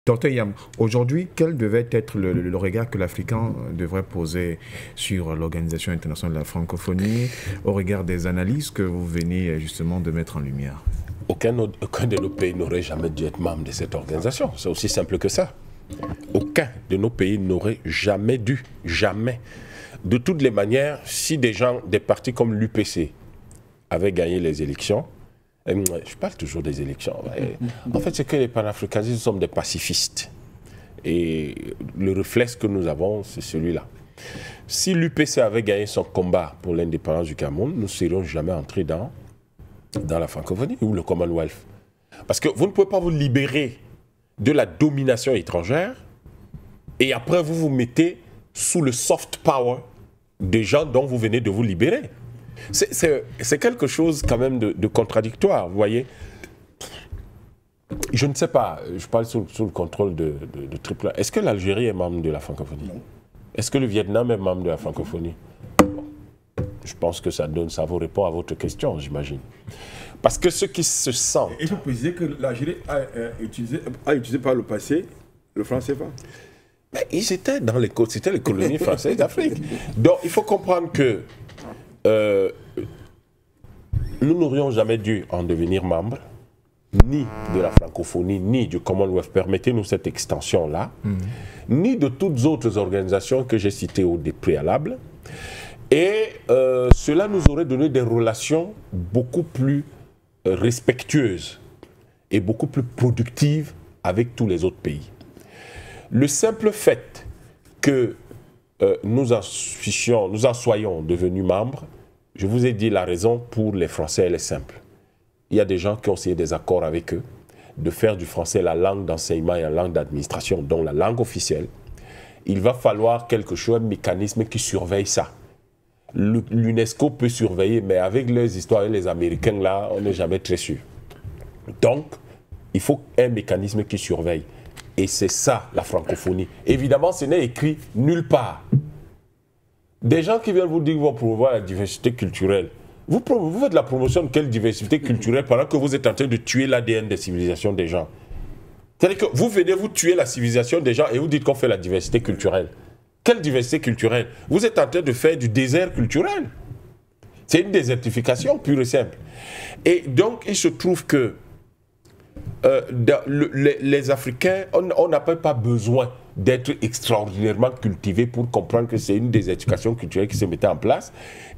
Docteur Yam, aujourd'hui, quel devait être le regard que l'Africain devrait poser sur l'Organisation internationale de la francophonie au regard des analyses que vous venez justement de mettre en lumière? Aucun de nos pays n'aurait jamais dû être membre de cette organisation. C'est aussi simple que ça. Aucun de nos pays n'aurait jamais dû, jamais. De toutes les manières, si des partis comme l'UPC avaient gagné les élections, je parle toujours des élections. En fait, c'est que les panafricanistes sommes des pacifistes. Et le réflexe que nous avons, c'est celui-là. Si l'UPC avait gagné son combat pour l'indépendance du Cameroun, nous ne serions jamais entrés dans la francophonie ou le Commonwealth. Parce que vous ne pouvez pas vous libérer de la domination étrangère et après vous vous mettez sous le soft power des gens dont vous venez de vous libérer. C'est quelque chose quand même de contradictoire, vous voyez. Je ne sais pas, je parle sous le contrôle de Triple A. Est-ce que l'Algérie est membre de la francophonie? Est-ce que le Vietnam est membre de la francophonie? Bon, je pense que ça vous répond à votre question, j'imagine. Parce que ceux qui se sentent... Il faut préciser que l'Algérie a utilisé par le passé le franc CFA. Mais ils étaient dans c'était les colonies françaises d'Afrique. Donc il faut comprendre que nous n'aurions jamais dû en devenir membres, ni de la francophonie, ni du Commonwealth, permettez-nous cette extension-là, ni de toutes autres organisations que j'ai citées au préalable. Et cela nous aurait donné des relations beaucoup plus respectueuses et beaucoup plus productives avec tous les autres pays. Le simple fait que nous en soyons devenus membres, je vous ai dit la raison pour les Français, elle est simple. Il y a des gens qui ont signé des accords avec eux de faire du français la langue d'enseignement et la langue d'administration, donc la langue officielle. Il va falloir quelque chose, un mécanisme qui surveille ça. L'UNESCO peut surveiller, mais avec les histoires et les Américains, là, on n'est jamais très sûr. Donc, il faut un mécanisme qui surveille. Et c'est ça, la francophonie. Évidemment, ce n'est écrit nulle part. Des gens qui viennent vous dire qu'ils vont promouvoir la diversité culturelle. Vous faites la promotion de quelle diversité culturelle pendant que vous êtes en train de tuer l'ADN des civilisations des gens? C'est-à-dire que vous venez vous tuer la civilisation des gens et vous dites qu'on fait la diversité culturelle. Quelle diversité culturelle? Vous êtes en train de faire du désert culturel. C'est une désertification pure et simple. Et donc, il se trouve que les Africains, on n'a pas besoin d'être extraordinairement cultivés pour comprendre que c'est une désertification culturelle qui se mettait en place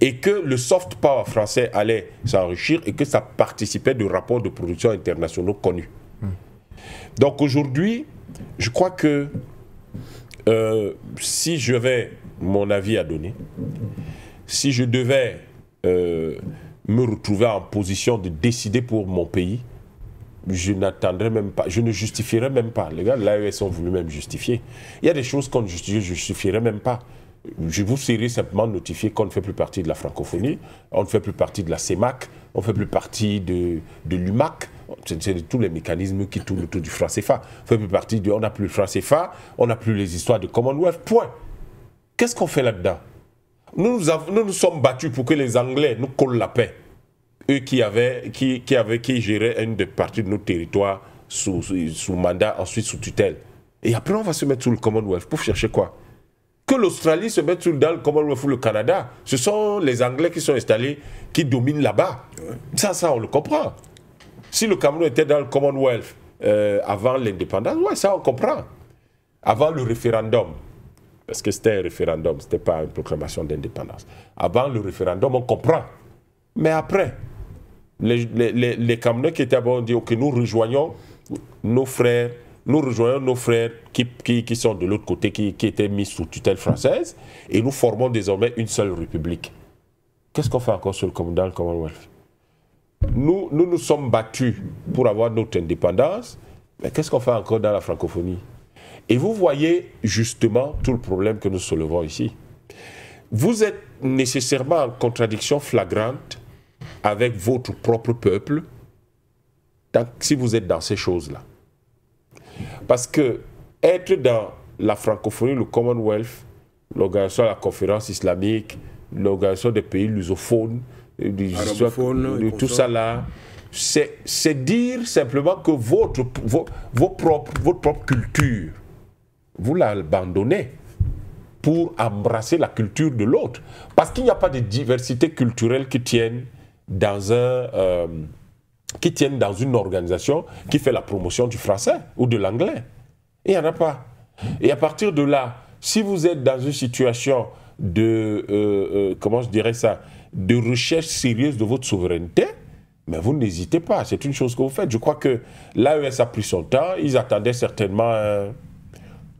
et que le soft power français allait s'enrichir et que ça participait de rapports de production internationaux connus. Donc aujourd'hui, je crois que si j'avais mon avis à donner, si je devais me retrouver en position de décider pour mon pays, je n'attendrais même pas, je ne justifierais même pas. Les gars de l'AES ont voulu même justifier. Il y a des choses qu'on ne justifierait même pas. Je vous serais simplement notifié qu'on ne fait plus partie de la francophonie, on ne fait plus partie de la CEMAC, on ne fait plus partie de l'UMAC. C'est tous les mécanismes qui tournent autour du franc CFA. On fait plus partie on n'a plus le franc CFA, on n'a plus les histoires de Commonwealth, point. Qu'est-ce qu'on fait là-dedans? Nous nous sommes battus pour que les Anglais nous collent la paix. Eux qui géraient une des parties de notre territoire sous mandat, ensuite sous tutelle. Et après, on va se mettre sous le Commonwealth pour chercher quoi? Que l'Australie se mette dans le Commonwealth ou le Canada, ce sont les Anglais qui sont installés, qui dominent là-bas. Ça, on le comprend. Si le Cameroun était dans le Commonwealth avant l'indépendance, ouais, ça on comprend. Avant le référendum, parce que c'était un référendum, ce n'était pas une proclamation d'indépendance. Avant le référendum, on comprend. Mais après, les Camerounais qui étaient là-bas ont dit ok, nous rejoignons nos frères qui sont de l'autre côté, qui étaient mis sous tutelle française, et nous formons désormais une seule république. Qu'est-ce qu'on fait encore dans le Commonwealth? Nous nous sommes battus pour avoir notre indépendance, mais qu'est-ce qu'on fait encore dans la francophonie? Et vous voyez justement tout le problème que nous soulevons ici. Vous êtes nécessairement en contradiction flagrante avec votre propre peuple si vous êtes dans ces choses-là. Parce que être dans la francophonie, le Commonwealth, l'organisation de la conférence islamique, l'organisation des pays lusophones, tout ça là, c'est dire simplement que votre propre culture, vous l'abandonnez pour embrasser la culture de l'autre. Parce qu'il n'y a pas de diversité culturelle qui tienne dans une organisation qui fait la promotion du français ou de l'anglais. Il n'y en a pas. Et à partir de là, si vous êtes dans une situation de, comment je dirais ça, de recherche sérieuse de votre souveraineté, mais vous n'hésitez pas, c'est une chose que vous faites. Je crois que l'AES a pris son temps, ils attendaient certainement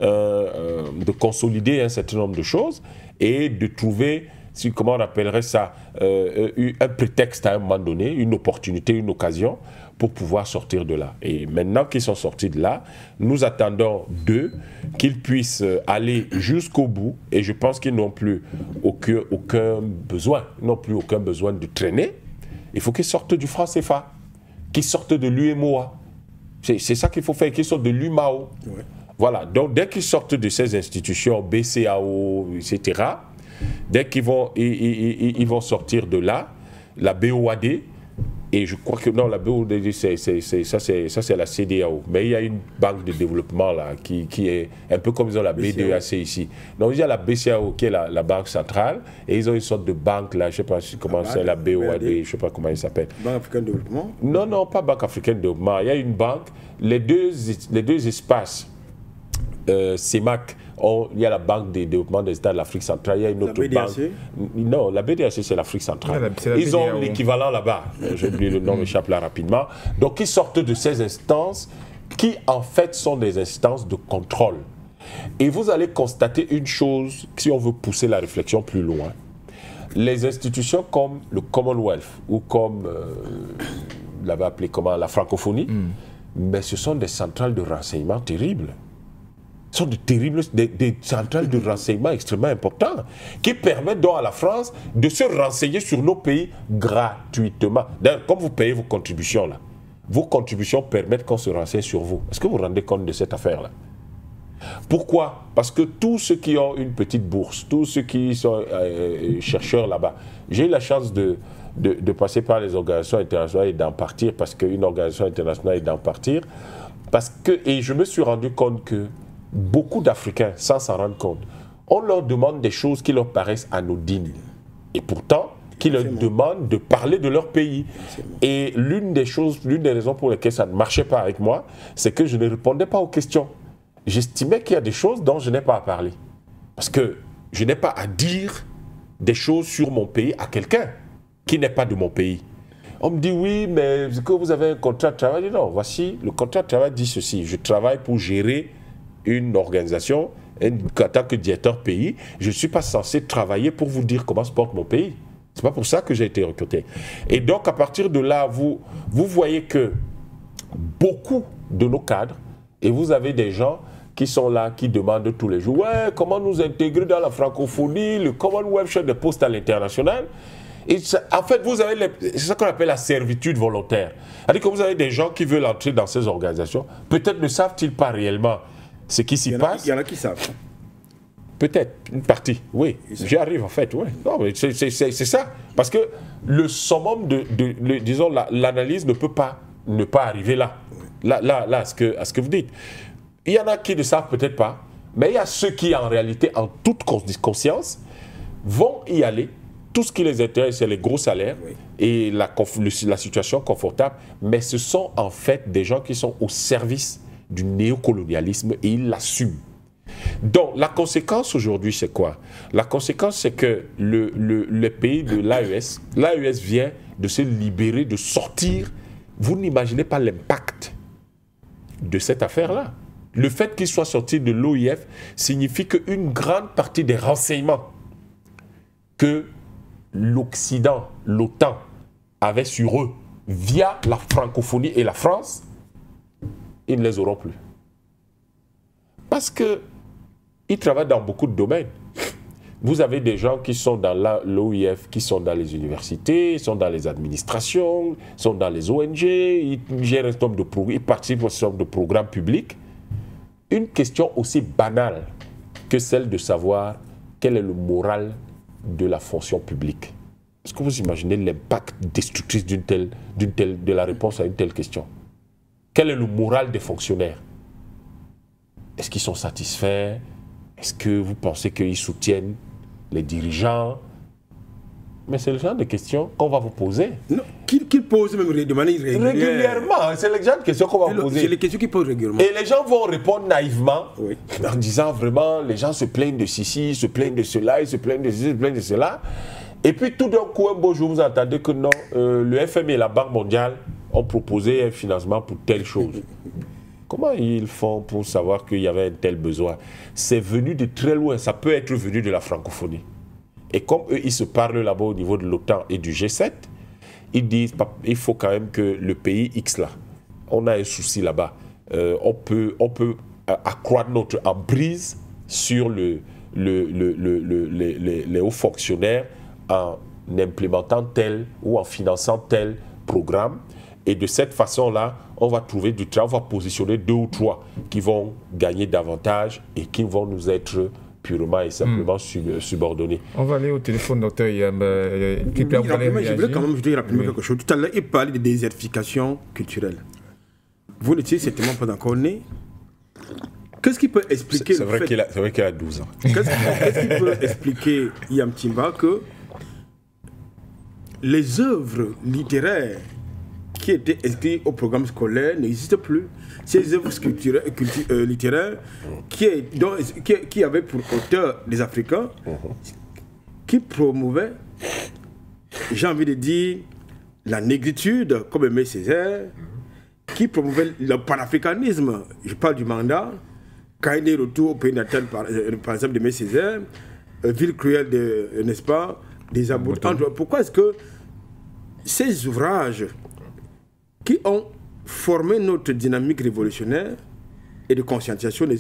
de consolider un certain nombre de choses et de trouver, comment on appellerait ça, un prétexte à un moment donné, une opportunité, une occasion pour pouvoir sortir de là. Et maintenant qu'ils sont sortis de là, nous attendons d'eux qu'ils puissent aller jusqu'au bout, et je pense qu'ils n'ont plus aucun besoin, de traîner. Il faut qu'ils sortent du franc CFA, qu'ils sortent de l'UMOA. C'est ça qu'il faut faire, qu'ils sortent de l'UMAO. Ouais. Voilà, donc dès qu'ils sortent de ces institutions, BCAO, etc., dès qu'ils vont, ils vont sortir de là, la BOAD, et je crois que non, la BOAD, ça c'est la CEDEAO, mais il y a une banque de développement là, qui est un peu comme ils ont la BDEAC ici. Donc il y a la BCAO qui est la banque centrale, et ils ont une sorte de banque là, je ne sais pas comment c'est, la BOAD, je ne sais pas comment il s'appelle. Banque africaine de développement? Non, non, pas Banque africaine de développement, il y a une banque, les deux espaces, CEMAC, il y a la Banque de développement des États de l'Afrique centrale, il y a une autre banque. Non, la BDAC c'est l'Afrique centrale. Ils ont l'équivalent là-bas, j'ai oublié le nom, m'échappe là rapidement. Donc ils sortent de ces instances qui en fait sont des instances de contrôle. Et vous allez constater une chose, si on veut pousser la réflexion plus loin. Les institutions comme le Commonwealth ou comme, vous l'avez appelé comment, la francophonie, mais ce sont des centrales de renseignement terribles. Ce sont des centrales de renseignement extrêmement importantes qui permettent donc à la France de se renseigner sur nos pays gratuitement. D'ailleurs, comme vous payez vos contributions là, vos contributions permettent qu'on se renseigne sur vous. Est-ce que vous vous rendez compte de cette affaire-là? Pourquoi? Parce que tous ceux qui ont une petite bourse, tous ceux qui sont chercheurs là-bas, j'ai eu la chance de passer par les organisations internationales et d'en partir, parce qu'une organisation internationale est d'en partir, et je me suis rendu compte que beaucoup d'Africains, sans s'en rendre compte, on leur demande des choses qui leur paraissent anodines. Et pourtant, qui leur demandent de parler de leur pays. Et l'une des raisons pour lesquelles ça ne marchait pas avec moi, c'est que je ne répondais pas aux questions. J'estimais qu'il y a des choses dont je n'ai pas à parler. Parce que je n'ai pas à dire des choses sur mon pays à quelqu'un qui n'est pas de mon pays. On me dit, oui, mais est-ce que vous avez un contrat de travail? Non, voici, le contrat de travail dit ceci. Je travaille pour gérer une organisation, en tant que directeur pays, je ne suis pas censé travailler pour vous dire comment se porte mon pays. Ce n'est pas pour ça que j'ai été recruté. Et donc, à partir de là, vous voyez que beaucoup de nos cadres, et vous avez des gens qui sont là, qui demandent tous les jours, ouais, comment nous intégrer dans la francophonie, le Commonwealth, chef de poste à l'international. Et en fait, vous avez, c'est ce qu'on appelle la servitude volontaire. C'est-à-dire que vous avez des gens qui veulent entrer dans ces organisations, peut-être ne savent-ils pas réellement ce qui s'y passe. Il y en a qui savent. Peut-être, une partie, oui. J'y arrive en fait, oui. Non, mais c'est ça. Parce que le summum disons, l'analyse ne peut pas ne pas arriver là. Là, à ce que vous dites. Il y en a qui ne savent peut-être pas, mais il y a ceux qui, en réalité, en toute conscience, vont y aller. Tout ce qui les intéresse, c'est les gros salaires et la situation confortable. Mais ce sont en fait des gens qui sont au service du néocolonialisme et ils l'assument. Donc, la conséquence aujourd'hui, c'est quoi? La conséquence, c'est que le pays de l'AES vient de se libérer, de sortir. Vous n'imaginez pas l'impact de cette affaire-là. Le fait qu'il soit sorti de l'OIF signifie qu'une grande partie des renseignements que l'Occident, l'OTAN, avait sur eux via la francophonie et la France, ils ne les auront plus. Parce qu'ils travaillent dans beaucoup de domaines. Vous avez des gens qui sont dans l'OIF, qui sont dans les universités, ils sont dans les administrations, ils sont dans les ONG, ils gèrent un certain nombre de programmes, ils participent à un certain nombre de programmes publics. Une question aussi banale que celle de savoir quel est le moral de la fonction publique. Est-ce que vous imaginez l'impact destructif de la réponse à une telle question? Quel est le moral des fonctionnaires? Est-ce qu'ils sont satisfaits? Est-ce que vous pensez qu'ils soutiennent les dirigeants? Mais c'est le genre de questions qu'on va vous poser. Non, qu'ils posent même de manière régulièrement. C'est le genre de questions qu'on va vous poser. C'est les questions qu'ils posent régulièrement. Et les gens vont répondre naïvement, oui, en disant vraiment, les gens se plaignent de ceci, se plaignent de cela, ils se plaignent de ceci, se plaignent de cela. Et puis tout d'un coup, un beau jour, vous entendez que non, le FMI et la Banque mondiale ont proposé un financement pour telle chose. Comment ils font pour savoir qu'il y avait un tel besoin? C'est venu de très loin, ça peut être venu de la francophonie. Et comme eux, ils se parlent là-bas au niveau de l'OTAN et du G7, ils disent il faut quand même que le pays X là, on a un souci là-bas. On peut accroître notre emprise sur les hauts fonctionnaires en implémentant tel ou en finançant tel programme. Et de cette façon-là, on va trouver du travail, on va positionner 2 ou 3 qui vont gagner davantage et qui vont nous être purement et simplement subordonnés. On va aller au téléphone, docteur Yam. Je voulais quand même dire rapidement quelque chose. Tout à l'heure, il parlait de désertification culturelle. Vous n'étiez certainement pas encore né. Qu'est-ce qui peut expliquer c'est vrai qu'il a 12 ans. Qu'est-ce qui peut expliquer, Yam Timba, que les œuvres littéraires qui étaient inscrites au programme scolaire n'existent plus? Ces œuvres littéraires qui avaient pour auteur des Africains, qui promouvaient, j'ai envie de dire, la négritude, comme Aimé Césaire, qui promouvaient le panafricanisme. Je parle du mandat, Cahiers retour au pays natal, par exemple, d'Aimé Césaire, Ville cruelle, n'est-ce pas, des aboutants. Pourquoi est-ce que ces ouvrages qui ont formé notre dynamique révolutionnaire et de conscientisation ne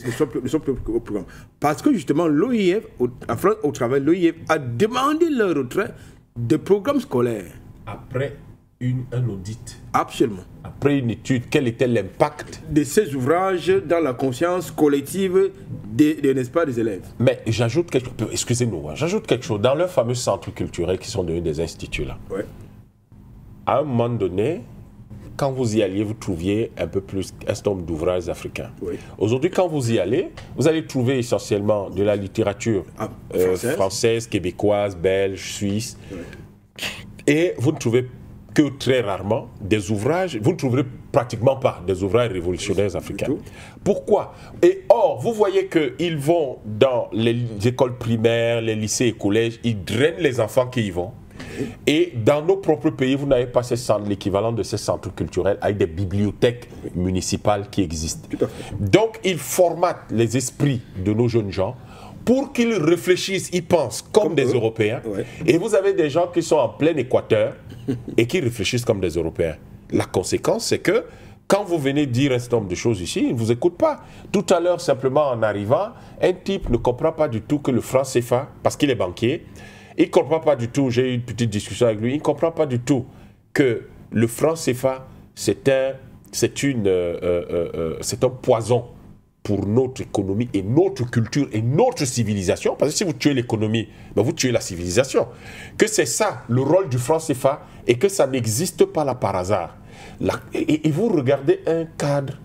sont plus au programme? Parce que justement, l'OIF, en France, au travail, l'OIF a demandé le retrait des programmes scolaires. Après un audit. Absolument. Après une étude, quel était l'impact de ces ouvrages dans la conscience collective n'est-ce pas, des élèves? Mais j'ajoute quelque chose, excusez-nous, j'ajoute quelque chose. Dans leurs fameux centres culturels qui sont devenus des instituts là, ouais, à un moment donné, quand vous y alliez, vous trouviez un peu plus un certain nombre d'ouvrages africains. Oui. Aujourd'hui, quand vous y allez, vous allez trouver essentiellement de la littérature française, québécoise, belge, suisse. Oui. Et vous ne trouvez que très rarement des ouvrages, vous ne trouverez pratiquement pas des ouvrages révolutionnaires africains. Pourquoi? Et or, vous voyez qu'ils vont dans les écoles primaires, les lycées et collèges, ils drainent les enfants qui y vont. Et dans nos propres pays, vous n'avez pas l'équivalent de ces centres culturels avec des bibliothèques municipales qui existent. Donc, ils formatent les esprits de nos jeunes gens pour qu'ils réfléchissent, ils pensent comme des Européens. Ouais. Et vous avez des gens qui sont en plein Équateur et qui réfléchissent comme des Européens. La conséquence, c'est que quand vous venez dire un certain nombre de choses ici, ils ne vous écoutent pas. Tout à l'heure, simplement en arrivant, un type ne comprend pas du tout que le franc CFA, parce qu'il est banquier, il ne comprend pas du tout, j'ai eu une petite discussion avec lui, il ne comprend pas du tout que le franc CFA, c'est un poison pour notre économie et notre culture et notre civilisation. Parce que si vous tuez l'économie, ben vous tuez la civilisation. Que c'est ça le rôle du franc CFA et que ça n'existe pas là par hasard. Et vous regardez un cadre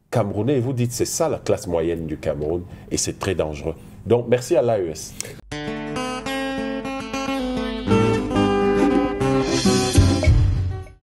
camerounais et vous dites c'est ça la classe moyenne du Cameroun et c'est très dangereux. Donc merci à l'AES.